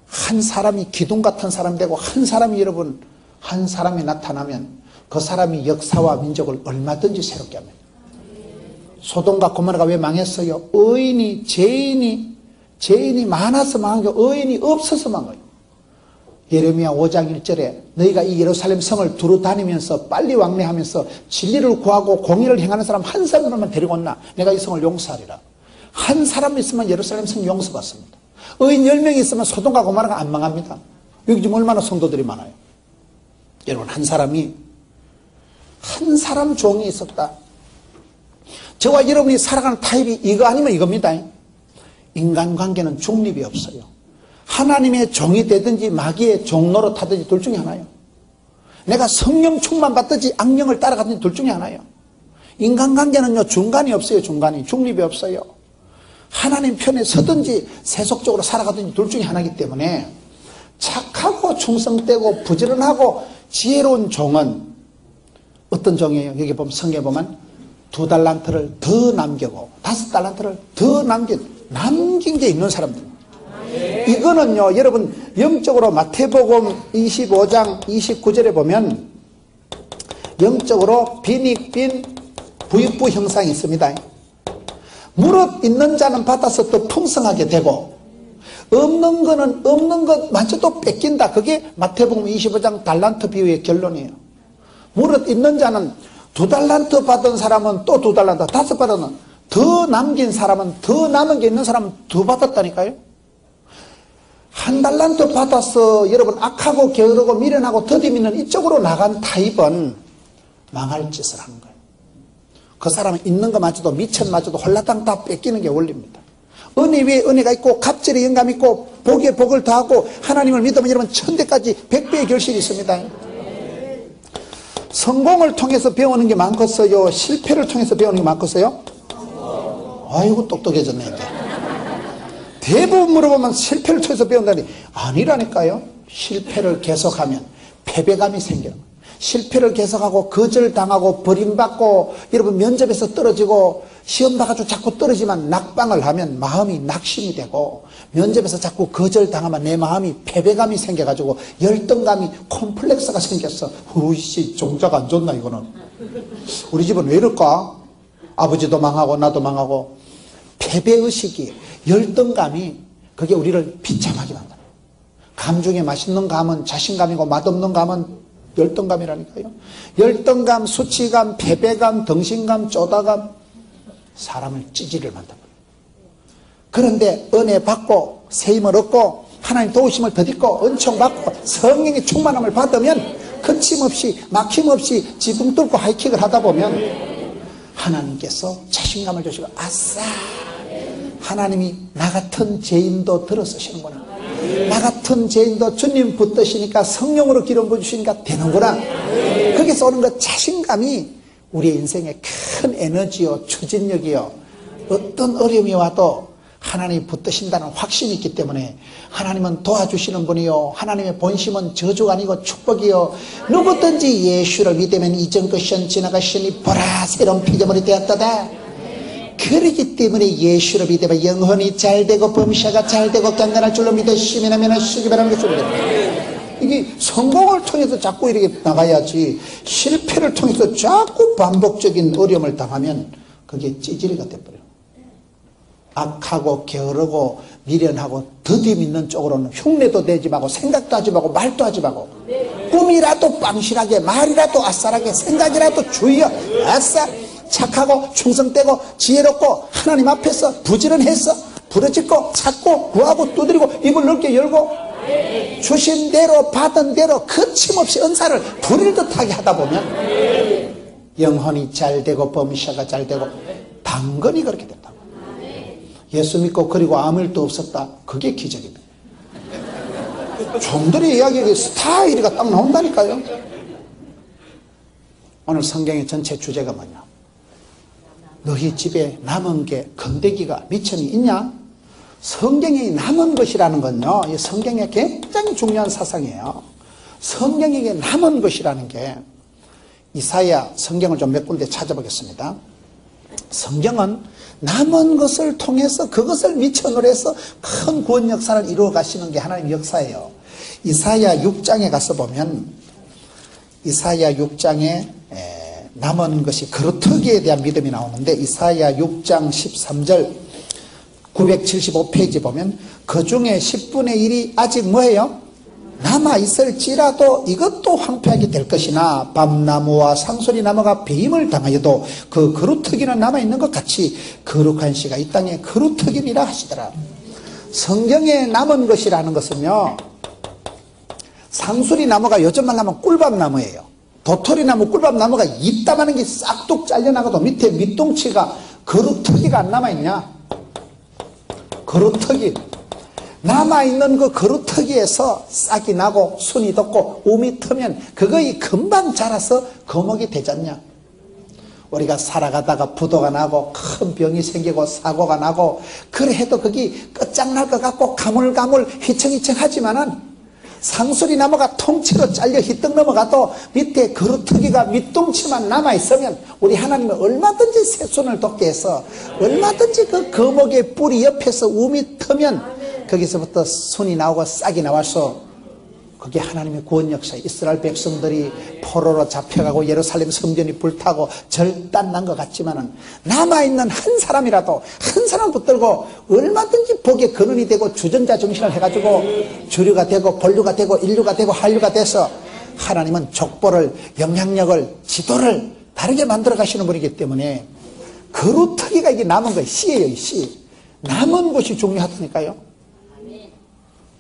한 사람이 기둥 같은 사람 되고, 한 사람이 여러분, 한 사람이 나타나면 그 사람이 역사와 민족을 얼마든지 새롭게 합니다. 소돔과 고모라가 왜 망했어요? 죄인이 많아서 망한 게 의인이 없어서 망한 거예요. 예레미야 5장 1절에 너희가 이 예루살렘 성을 두루 다니면서 빨리 왕래하면서 진리를 구하고 공의를 행하는 사람 한 사람만 데리고 온나 내가 이 성을 용서하리라. 한 사람 있으면 예루살렘 성 용서받습니다. 의인 10명이 있으면 소돔과 고모라가 안 망합니다. 여기 지금 얼마나 성도들이 많아요. 여러분 한 사람 종이 있었다. 저와 여러분이 살아가는 타입이 이거 아니면 이겁니다. 인간관계는 중립이 없어요. 하나님의 종이 되든지 마귀의 종로로 타든지 둘 중에 하나예요. 내가 성령 충만 받든지 악령을 따라가든지 둘 중에 하나예요. 인간관계는요 중간이 없어요. 중립이 없어요. 하나님 편에 서든지 세속적으로 살아가든지 둘 중에 하나이기 때문에 착하고 충성되고 부지런하고 지혜로운 종은 어떤 종이에요? 여기 보면 성경에 보면 2달란트를 더 남기고 5달란트를 더 남긴 게 있는 사람들. 이거는요, 여러분, 영적으로 마태복음 25장 29절에 보면 영적으로 빈익빈 부익부 형상이 있습니다. 무릇 있는 자는 받아서 또 풍성하게 되고, 없는 거는 없는 것마저 또 뺏긴다. 그게 마태복음 25장 달란트 비유의 결론이에요. 무릇 있는 자는 2달란트 받은 사람은 또 2달란트, 5 받은, 더 남긴 사람은, 더 남은 게 있는 사람은 더 받았다니까요. 1달란트 받아서 여러분 악하고 게으르고 미련하고 더디미는 이쪽으로 나간 타입은 망할 짓을 하는 거예요. 그 사람은 있는 것마저도 미천마저도 홀라당 다 뺏기는 게 원리입니다. 은혜 위에 은혜가 있고 갑절에 영감이 있고 복에 복을 더하고 하나님을 믿으면 여러분 1000대까지 100배의 결실이 있습니다. 성공을 통해서 배우는 게 많겠어요? 실패를 통해서 배우는 게 많겠어요? 아이고 똑똑해졌네 이제. 대부분 물어보면 실패를 통해서 배운다니 아니라니까요. 실패를 계속하면 패배감이 생겨요. 실패를 계속하고 거절당하고 버림받고 여러분 면접에서 떨어지고 시험 봐가지고 자꾸 떨어지만 낙방을 하면 마음이 낙심이 되고 면접에서 자꾸 거절당하면 내 마음이 패배감이 생겨가지고 열등감이 콤플렉스가 생겼어. 으이씨 종자가 안 좋나 이거는. 우리 집은 왜 이럴까? 아버지도 망하고 나도 망하고 패배의식이 열등감이 그게 우리를 비참하게 만들어요. 감 중에 맛있는 감은 자신감이고 맛없는 감은 열등감이라니까요. 열등감, 수치감, 패배감, 덩신감, 쪼다감 사람을 찌질을 만들어요. 그런데 은혜 받고 세임을 얻고 하나님 도우심을 덧입고 은총 받고 성령의 충만함을 받으면 거침없이 막힘없이 지붕 뚫고 하이킥을 하다 보면 하나님께서 자신감을 주시고 아싸 하나님이 나 같은 죄인도 들어쓰시는구나. 나 같은 죄인도 주님 붙드시니까 성령으로 기름 부으시니까 되는구나. 거기서 오는 그 자신감이 우리의 인생의 큰 에너지요 추진력이요. 어떤 어려움이 와도 하나님이 붙드신다는 확신이 있기 때문에 하나님은 도와주시는 분이요 하나님의 본심은 저주가 아니고 축복이요 누구든지 예수를 믿으면 이전 것은 지나가시니 보라 새로운 피조물이 되었다다. 그렇기 때문에 예수를 믿으면 영혼이 잘되고 범사가 잘되고 경건할 줄로 믿으시면 하면 쓰기 바라는 것입니다. 이게 성공을 통해서 자꾸 이렇게 나가야지 실패를 통해서 자꾸 반복적인 어려움을 당하면 그게 찌질이가 돼버려요. 악하고 게으르고 미련하고 더디 믿는 쪽으로는 흉내도 내지 말고 생각도 하지 말고 말도 하지 말고 꿈이라도 빵실하게 말이라도 아싸라게 생각이라도 주의여 아싸 착하고 충성되고 지혜롭고 하나님 앞에서 부지런해서 부르짖고 찾고 구하고 두드리고 입을 넓게 열고 주신 대로 받은 대로 거침없이 은사를 부릴 듯하게 하다 보면 영혼이 잘되고 범사가 잘되고 당근이 그렇게 된다. 예수 믿고 그리고 아무 일도 없었다. 그게 기적입니다. 종들의 이야기에 스타일이가 딱 나온다니까요. 오늘 성경의 전체 주제가 뭐냐? 너희 집에 남은 게 건더기가 미천이 있냐? 성경에 남은 것이라는 건요, 이 성경에 굉장히 중요한 사상이에요. 성경에게 남은 것이라는 게 이사야 성경을 좀 몇 군데 찾아보겠습니다. 성경은 남은 것을 통해서 그것을 미천으로 해서 큰 구원 역사를 이루어 가시는 게 하나님의 역사예요. 이사야 6장에 가서 보면 이사야 6장에 남은 것이 그루터기에 대한 믿음이 나오는데 이사야 6장 13절 975페이지 보면 그 중에 10분의 1이 아직 뭐예요? 남아있을지라도 이것도 황폐하게 될 것이나 밤나무와 상소리나무가 배임을 당하여도 그 그루터기는 남아있는 것 같이 거룩한 씨가 이 땅에 그루터기니라 하시더라. 성경에 남은 것이라는 것은요 상수리나무가 요즘 말로 하면 꿀밤나무예요. 도토리나무 꿀밤나무가 이따만한 게 싹둑 잘려나가도 밑에 밑동치가 그루터기가 안 남아있냐? 그루터기 남아있는 그 그루터기에서 싹이 나고 순이 돋고 우미 트면 그거이 금방 자라서 거목이 되잖냐. 우리가 살아가다가 부도가 나고 큰 병이 생기고 사고가 나고 그래 해도 거기 끝장날 것 같고 가물가물 휘청휘청하지만은 상수리나무가 통째로 잘려 휘떡 넘어가도 밑에 그루터기가 밑동치만 남아있으면 우리 하나님은 얼마든지 새순을 돋게 해서 얼마든지 그 거목의 뿌리 옆에서 우미 트면 거기서부터 순이 나오고 싹이 나와서 그게 하나님의 구원 역사. 이스라엘 백성들이 포로로 잡혀가고 예루살렘 성전이 불타고 절단난 것 같지만은 남아있는 한 사람이라도 한 사람 붙들고 얼마든지 복의 근원이 되고 주전자 정신을 해가지고 주류가 되고 본류가 되고 인류가 되고 한류가 돼서 하나님은 족보를, 영향력을, 지도를 다르게 만들어 가시는 분이기 때문에 그루터기가 이게 남은 거예요. 씨예요, 씨. 남은 것이 중요하다니까요.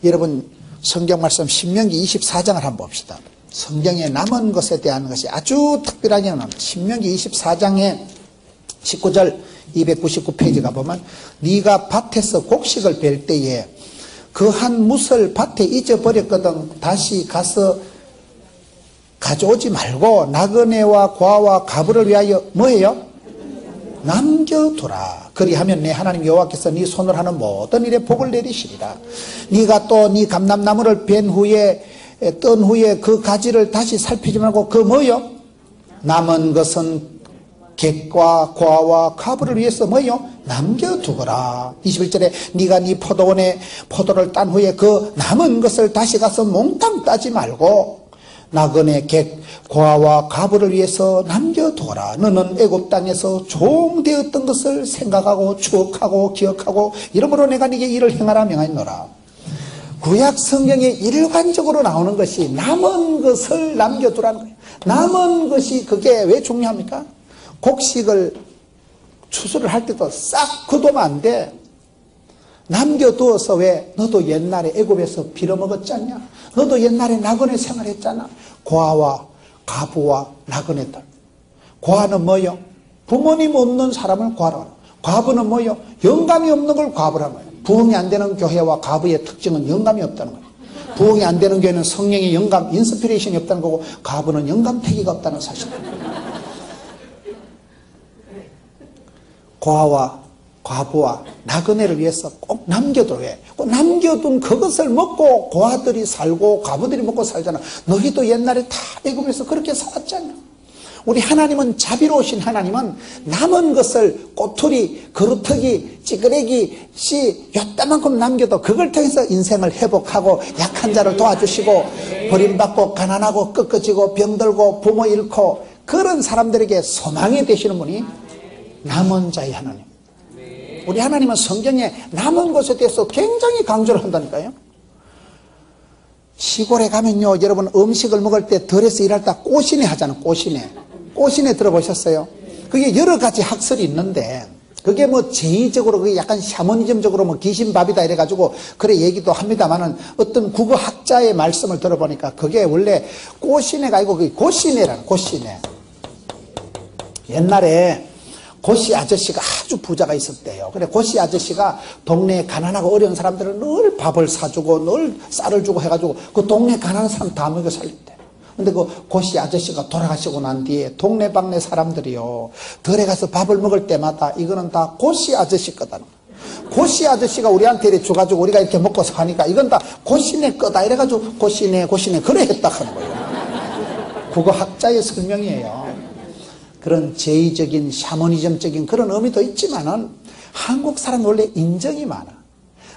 여러분 성경 말씀 신명기 24장을 한번 봅시다. 성경에 남은 것에 대한 것이 아주 특별하게 나옵니다. 신명기 24장에 19절 299페이지가 보면 네가 밭에서 곡식을 벨 때에 그 한 무을 밭에 잊어버렸거든 다시 가서 가져오지 말고 나그네와 과와 가부를 위하여 뭐예요? 남겨두라. 그리하면 내 하나님 여호와께서 네 손을 하는 모든 일에 복을 내리시리라. 네가 또 네 감람나무를 벤 후에 뜬 후에 그 가지를 다시 살피지 말고 그 뭐요? 남은 것은 객과 과와 가부를 위해서 뭐요? 남겨두거라. 21절에 네가 네 포도원에 포도를 딴 후에 그 남은 것을 다시 가서 몽땅 따지 말고 나그네 객 과와 가부를 위해서 남겨두어라. 너는 애굽 땅에서 종되었던 것을 생각하고 추억하고 기억하고 이러므로 내가 네게 이를 행하라 명하노라. 구약 성경에 일관적으로 나오는 것이 남은 것을 남겨두라는 거예요. 남은 것이 그게 왜 중요합니까? 곡식을 추수를 할 때도 싹 굳으면 안 돼. 남겨두어서 왜? 너도 옛날에 애굽에서 빌어먹었지 않냐? 너도 옛날에 나그네 생활했잖아. 고아와 가부와 나그네들. 고아는 뭐요? 부모님 없는 사람을 고아라고 하고, 과부는 뭐요? 영감이 없는 걸 과부라는 거예요. 부흥이 안 되는 교회와 가부의 특징은 영감이 없다는 거예요. 부흥이 안 되는 교회는 성령의 영감, 인스피레이션이 없다는 거고, 가부는 영감 태기가 없다는 사실입니다. 고아와 과부와 나그네를 위해서 꼭 남겨둬. 왜? 꼭 남겨둔 그것을 먹고 고아들이 살고 과부들이 먹고 살잖아. 너희도 옛날에 다 애굽에서 그렇게 살았잖아. 우리 하나님은 자비로우신 하나님은 남은 것을 꼬투리, 그루터기, 찌그레기, 씨 요따만큼 남겨도 그걸 통해서 인생을 회복하고 약한 자를 도와주시고 버림받고 가난하고 꺾어지고 병들고 부모 잃고 그런 사람들에게 소망이 되시는 분이 남은 자의 하나님. 우리 하나님은 성경에 남은 것에 대해서 굉장히 강조를 한다니까요. 시골에 가면요, 여러분 음식을 먹을 때 덜해서 일할 때 꼬시내 하잖아요. 꼬시내 들어보셨어요? 그게 여러 가지 학설이 있는데 그게 뭐 제의적으로 그게 약간 샤머니즘적으로 뭐 귀신밥이다 이래가지고 그래 얘기도 합니다만은 어떤 국어학자의 말씀을 들어보니까 그게 원래 꼬시내가 아니고 그게 고시내라는 고시내. 옛날에 고씨 아저씨가 아주 부자가 있었대요. 그래 고씨 아저씨가 동네에 가난하고 어려운 사람들은 늘 밥을 사주고 늘 쌀을 주고 해가지고 그 동네 가난한 사람 다 먹여 살렸대. 근데 그 고씨 아저씨가 돌아가시고 난 뒤에 동네방네 사람들이요 덜에 가서 밥을 먹을 때마다 이거는 다 고씨 아저씨 거다. 고씨 아저씨가 우리한테 이렇게 줘가지고 우리가 이렇게 먹고 사니까 이건 다 고씨네 거다 이래가지고 고씨네 그래 했다 하는 거예요. 국어학자의 설명이에요. 그런 제의적인 샤머니즘적인 그런 의미도 있지만은 한국 사람 원래 인정이 많아.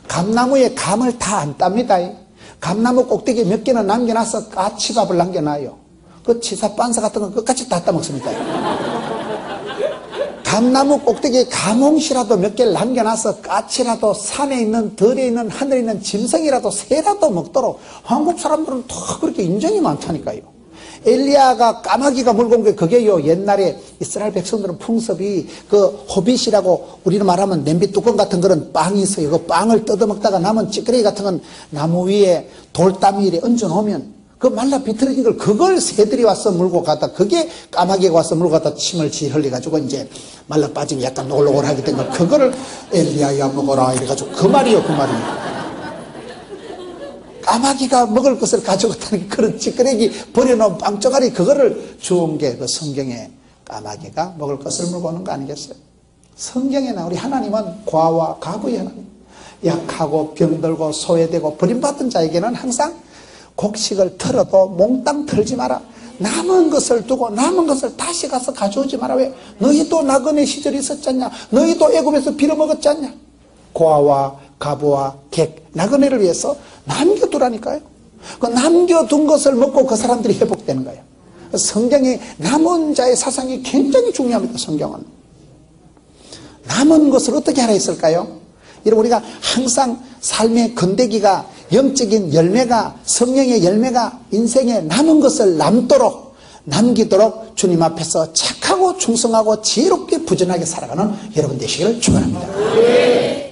감나무에 감을 다 안 땁니다. 감나무 꼭대기 몇 개는 남겨놔서 까치밥을 남겨놔요. 그 치사반사 같은 거 끝까지 다 따먹습니다. 감나무 꼭대기에 감홍시라도 몇 개를 남겨놔서 까치라도 산에 있는 들에 있는 하늘에 있는 짐승이라도 새라도 먹도록 한국 사람들은 다 그렇게 인정이 많다니까요. 엘리야가 까마귀가 물고 온 게 그게요. 옛날에 이스라엘 백성들은 풍습이 그 호빗이라고 우리는 말하면 냄비 뚜껑 같은 그런 빵이 있어요. 그 빵을 뜯어먹다가 남은 찌끄레기 같은 건 나무 위에 돌담 위에 얹어놓으면 그 말라 비틀어진 걸 그걸 새들이 와서 물고 가다 그게 까마귀가 와서 물고 가다 침을 지 흘려가지고 이제 말라 빠지면 약간 노골노골하게 된 걸 그거를 엘리야야 먹어라 이래가지고 그 말이요. 까마귀가 먹을 것을 가져갔다는 그런 찌끄레기 버려놓은 빵쪼가리 그거를 주운 게 그 성경에 까마귀가 먹을 것을 물고 오는 거 아니겠어요? 성경에는 우리 하나님은 과와 가부의 하나님, 약하고 병들고 소외되고 버림받은 자에게는 항상 곡식을 털어도 몽땅 털지 마라. 남은 것을 두고 남은 것을 다시 가서 가져오지 마라. 왜? 너희도 나그네 시절이 있었지 않냐? 너희도 애굽에서 빌어먹었지 않냐? 고아와 과부와 객, 나그네를 위해서 남겨두라니까요. 그 남겨둔 것을 먹고 그 사람들이 회복되는 거예요. 성경에 남은 자의 사상이 굉장히 중요합니다. 성경은 남은 것을 어떻게 하라 했을까요? 여러분, 우리가 항상 삶의 건더기가, 영적인 열매가, 성령의 열매가 인생에 남은 것을 남기도록 주님 앞에서 착하고 충성하고 지혜롭게 부전하게 살아가는 여러분 되시기를 축원합니다.